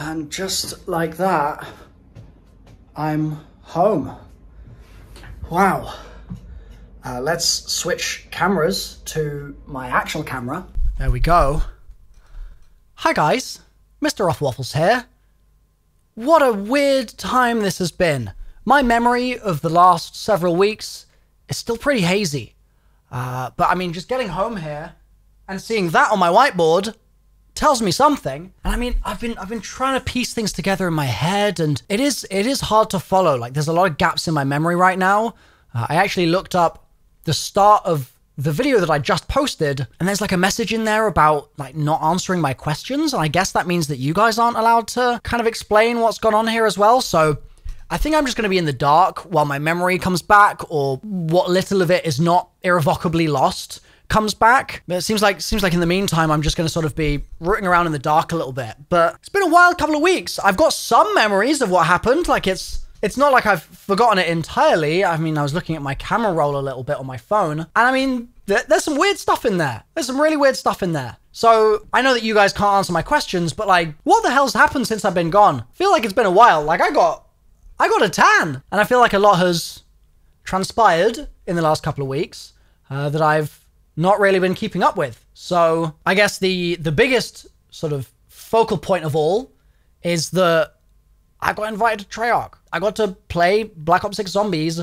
And just like that, I'm home. Wow. Let's switch cameras to my actual camera. There we go. Hi guys, MrRoflWaffles here. What a weird time this has been. My memory of the last several weeks is still pretty hazy. But I mean, just getting home here and seeing that on my whiteboard tells me something. And I mean, I've been trying to piece things together in my head, and it is hard to follow. Like, there's a lot of gaps in my memory right now. I actually looked up the start of the video that I just posted, and there's like a message in there about like not answering my questions. And I guess that means that you guys aren't allowed to kind of explain what's gone on here as well. So I think I'm just going to be in the dark while my memory comes back, or what little of it is not irrevocably lost comes back. But it seems like in the meantime, I'm just going to sort of be rooting around in the dark a little bit. But it's been a wild couple of weeks. I've got some memories of what happened. Like, it's not like I've forgotten it entirely. I mean, I was looking at my camera roll a little bit on my phone, and I mean, there's some weird stuff in there. There's some really weird stuff in there. So I know that you guys can't answer my questions, but like, what the hell's happened since I've been gone? I feel like it's been a while. Like, I got a tan, and I feel like a lot has transpired in the last couple of weeks that I've not really been keeping up with. So I guess the biggest sort of focal point of all is that I got invited to Treyarch. I got to play Black Ops 6 Zombies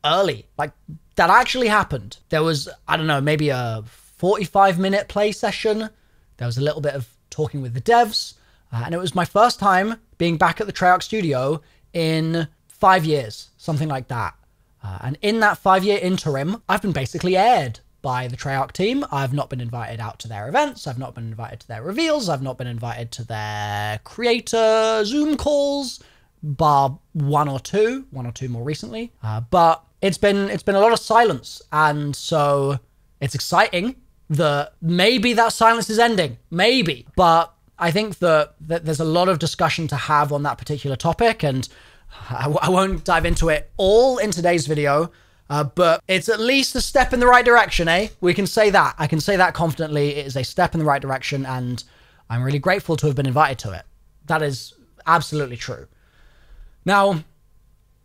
early. Like, that actually happened. There was, I don't know, maybe a 45-minute play session. There was a little bit of talking with the devs. And it was my first time being back at the Treyarch studio in 5 years, something like that. And in that 5-year interim, I've been basically aired by the Treyarch team. I've not been invited out to their events. I've not been invited to their reveals. I've not been invited to their creator Zoom calls, bar one or two more recently. But it's been a lot of silence. And so it's exciting that maybe that silence is ending. Maybe. But I think that there's a lot of discussion to have on that particular topic, and I won't dive into it all in today's video. But it's at least a step in the right direction, eh? We can say that. I can say that confidently. It is a step in the right direction, and I'm really grateful to have been invited to it. That is absolutely true. Now,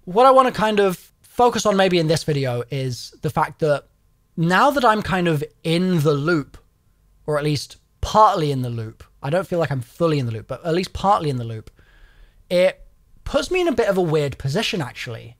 what I want to kind of focus on maybe in this video is the fact that now that I'm kind of in the loop, or at least partly in the loop, I don't feel like I'm fully in the loop, but at least partly in the loop, it puts me in a bit of a weird position, actually.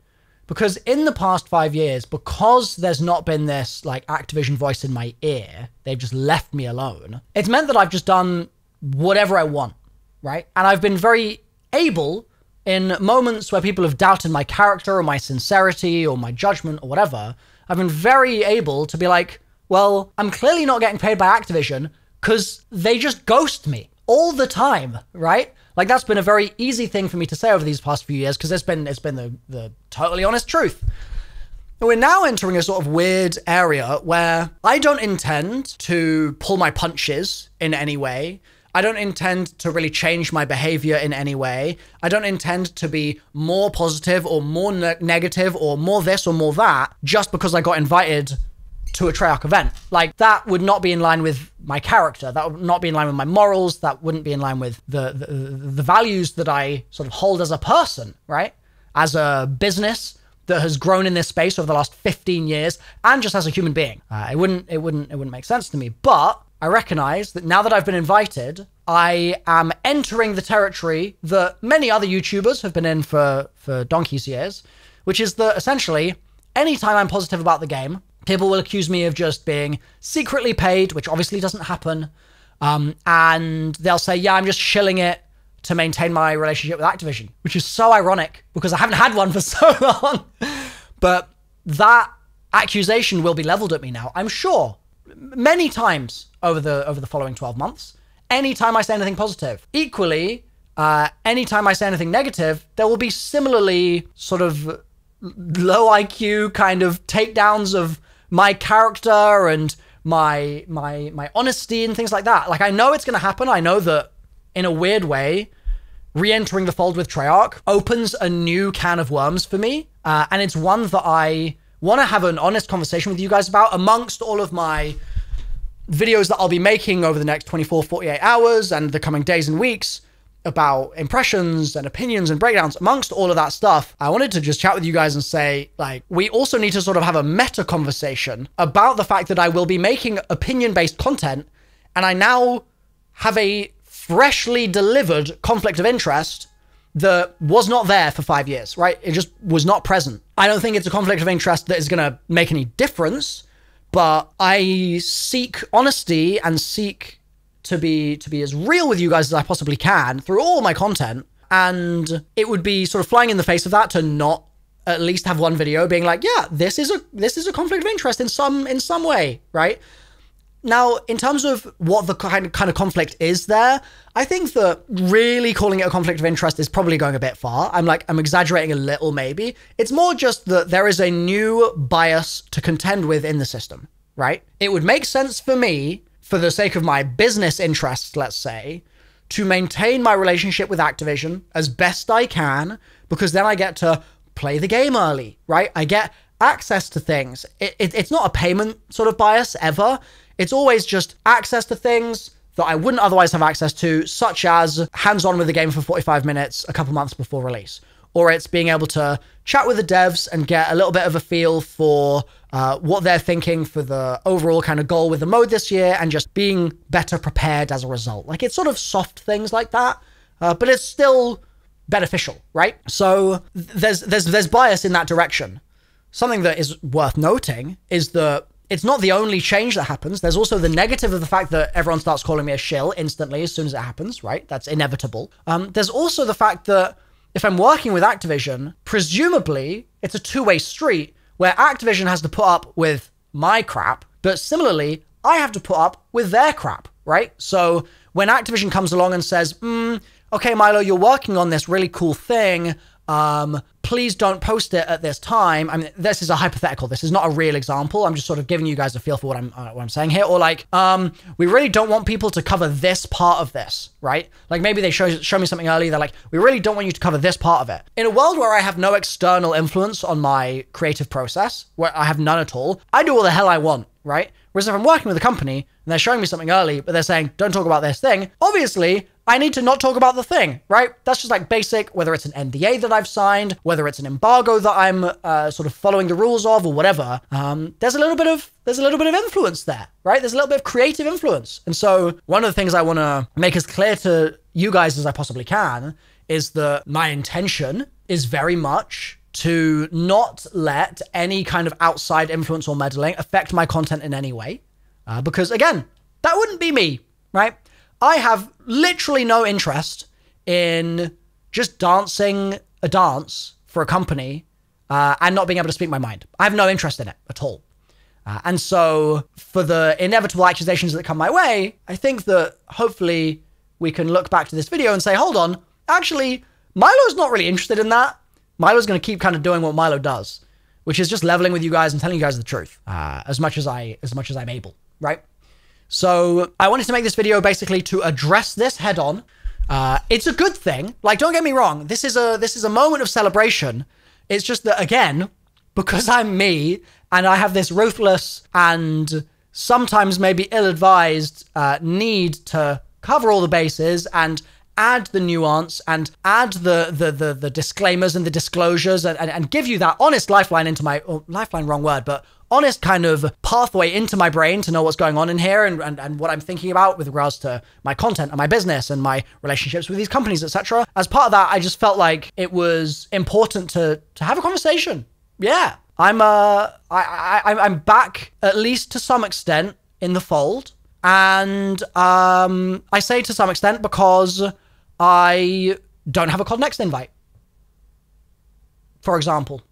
Because in the past 5 years, because there's not been this like Activision voice in my ear, they've just left me alone. It's meant that I've just done whatever I want, right? And I've been very able in moments where people have doubted my character or my sincerity or my judgment or whatever. I've been very able to be like, well, I'm clearly not getting paid by Activision because they just ghost me all the time, right? Like, that's been a very easy thing for me to say over these past few years, because it's been the totally honest truth. We're now entering a sort of weird area where I don't intend to pull my punches in any way. I don't intend to really change my behavior in any way. I don't intend to be more positive or more negative or more this or more that just because I got invited to a Treyarch event. Like, that would not be in line with my character. That would not be in line with my morals. That wouldn't be in line with the values that I sort of hold as a person, right? As a business that has grown in this space over the last 15 years, and just as a human being. It wouldn't make sense to me. But I recognize that now that I've been invited, I am entering the territory that many other YouTubers have been in for donkey's years, which is that essentially, anytime I'm positive about the game, people will accuse me of just being secretly paid, which obviously doesn't happen. And they'll say, yeah, I'm just shilling it to maintain my relationship with Activision, which is so ironic because I haven't had one for so long. But that accusation will be leveled at me now, I'm sure, many times over the following 12 months. Anytime I say anything positive. Equally, anytime I say anything negative, there will be similarly sort of low IQ kind of takedowns of my character and my honesty and things like that. Like, I know it's going to happen. I know that in a weird way, re-entering the fold with Treyarch opens a new can of worms for me. And it's one that I want to have an honest conversation with you guys about amongst all of my videos that I'll be making over the next 24, 48 hours and the coming days and weeks. about impressions and opinions and breakdowns, amongst all of that stuff, I wanted to just chat with you guys and say, like, we also need to sort of have a meta conversation about the fact that I will be making opinion-based content, and I now have a freshly delivered conflict of interest that was not there for 5 years, right? It just was not present. I don't think it's a conflict of interest that is going to make any difference, but I seek honesty and seek to be as real with you guys as I possibly can through all my content. And it would be sort of flying in the face of that to not at least have one video being like, yeah, this is a conflict of interest in some way, right? Now, in terms of what the kind of conflict is there, I think that really calling it a conflict of interest is probably going a bit far. I'm exaggerating a little maybe. It's more just that there is a new bias to contend with in the system, right? It would make sense for me, for the sake of my business interests, let's say, to maintain my relationship with Activision as best I can, because then I get to play the game early, right? I get access to things. It's not a payment sort of bias ever. It's always just access to things that I wouldn't otherwise have access to, such as hands-on with the game for 45 minutes a couple months before release. Or it's being able to chat with the devs and get a little bit of a feel for what they're thinking for the overall kind of goal with the mode this year, and just being better prepared as a result. Like, it's sort of soft things like that, but it's still beneficial, right? So there's bias in that direction. Something that is worth noting is that it's not the only change that happens. There's also the negative of the fact that everyone starts calling me a shill instantly as soon as it happens, right? That's inevitable. There's also the fact that if I'm working with Activision, presumably it's a two-way street where Activision has to put up with my crap, but similarly, I have to put up with their crap, right? So when Activision comes along and says, okay, Milo, you're working on this really cool thing, please don't post it at this time. I mean, this is a hypothetical. This is not a real example. I'm just sort of giving you guys a feel for what I'm saying here. Or like, we really don't want people to cover this part of this, right? Like maybe they show me something early. They're like, we really don't want you to cover this part of it. In a world where I have no external influence on my creative process, where I have none at all, I do all the hell I want, right? Whereas if I'm working with a company and they're showing me something early, but they're saying, don't talk about this thing, obviously I need to not talk about the thing, right? That's just like basic, whether it's an NDA that I've signed, whether it's an embargo that I'm sort of following the rules of or whatever. There's a little bit of influence there, right? There's a little bit of creative influence. And so one of the things I want to make as clear to you guys as I possibly can is that my intention is very much to not let any kind of outside influence or meddling affect my content in any way. Because again, that wouldn't be me, right? I have literally no interest in just dancing a dance for a company and not being able to speak my mind. I have no interest in it at all. And so for the inevitable accusations that come my way, I think that hopefully we can look back to this video and say, hold on, actually, Milo's not really interested in that. Milo's going to keep kind of doing what Milo does, which is just leveling with you guys and telling you guys the truth as much as I'm able, right? So I wanted to make this video basically to address this head on. It's a good thing. Like, don't get me wrong. This is a moment of celebration. It's just that, again, because I'm me and I have this ruthless and sometimes maybe ill-advised need to cover all the bases and add the nuance and add the disclaimers and the disclosures and give you that honest lifeline into my, lifeline, wrong word, but honest kind of pathway into my brain to know what's going on in here and what I'm thinking about with regards to my content and my business and my relationships with these companies, etc. As part of that, I just felt like it was important to have a conversation. Yeah, I'm back, at least to some extent, in the fold. And I say to some extent because I don't have a COD Next invite, for example.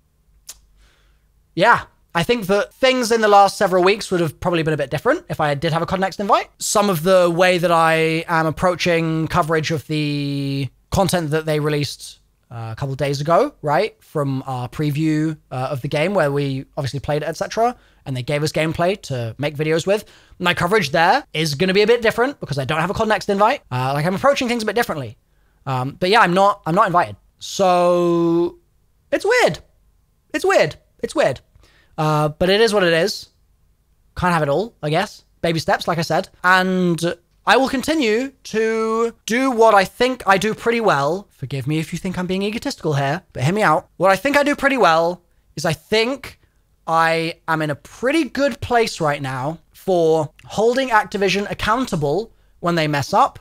Yeah, I think that things in the last several weeks would have probably been a bit different if I did have a COD Next invite. Some of the way that I am approaching coverage of the content that they released a couple of days ago, right, from our preview of the game where we obviously played it, etc., and they gave us gameplay to make videos with. My coverage there is going to be a bit different because I don't have a COD Next invite. Like, I'm approaching things a bit differently. But yeah, I'm not invited. So it's weird. It's weird. It's weird. But it is what it is. Can't have it all, I guess. Baby steps, like I said. And I will continue to do what I think I do pretty well. Forgive me if you think I'm being egotistical here, but hear me out. What I think I do pretty well is I think I am in a pretty good place right now for holding Activision accountable when they mess up,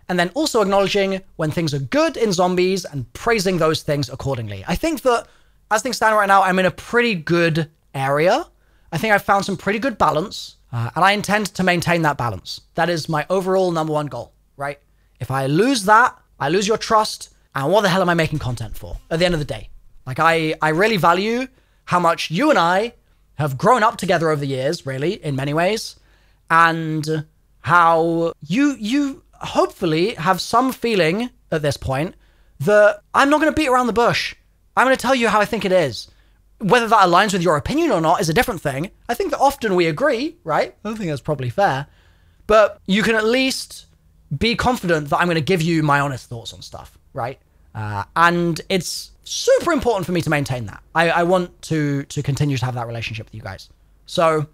and then also acknowledging when things are good in zombies and praising those things accordingly. I think that as things stand right now, I'm in a pretty good area. I think I've found some pretty good balance, and I intend to maintain that balance. That is my overall #1 goal, right? If I lose that, I lose your trust, and what the hell am I making content for at the end of the day? Like, I really value how much you and I have grown up together over the years, really, in many ways, and how you hopefully have some feeling at this point that I'm not going to beat around the bush. I'm going to tell you how I think it is. Whether that aligns with your opinion or not is a different thing. I think that often we agree, right? I think that's probably fair. But you can at least be confident that I'm going to give you my honest thoughts on stuff, right? And it's super important for me to maintain that. I want to continue to have that relationship with you guys. So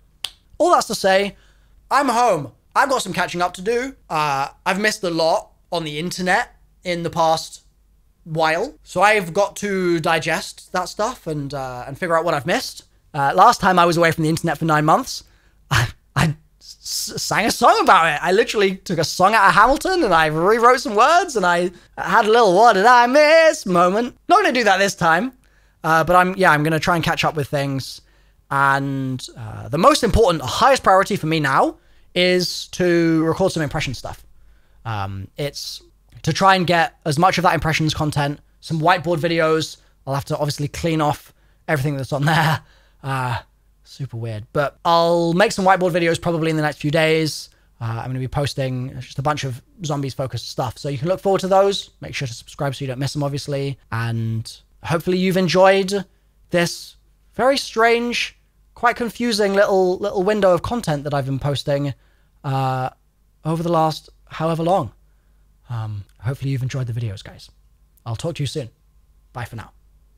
all that's to say, I'm home. I've got some catching up to do. I've missed a lot on the internet in the past while, so I've got to digest that stuff and figure out what I've missed. Last time I was away from the internet for 9 months, I sang a song about it. I literally took a song out of Hamilton and I rewrote some words and I had a little "what did I miss" moment. Not gonna do that this time, but I'm gonna try and catch up with things. And the most important, highest priority for me now is to record some impression stuff. It's to try and get as much of that impressions content, some whiteboard videos. I'll have to obviously clean off everything that's on there. Super weird. But I'll make some whiteboard videos probably in the next few days. I'm going to be posting just a bunch of zombies-focused stuff. So you can look forward to those. Make sure to subscribe so you don't miss them, obviously. And hopefully you've enjoyed this very strange, quite confusing little window of content that I've been posting over the last however long. Hopefully you've enjoyed the videos, guys. I'll talk to you soon. Bye for now.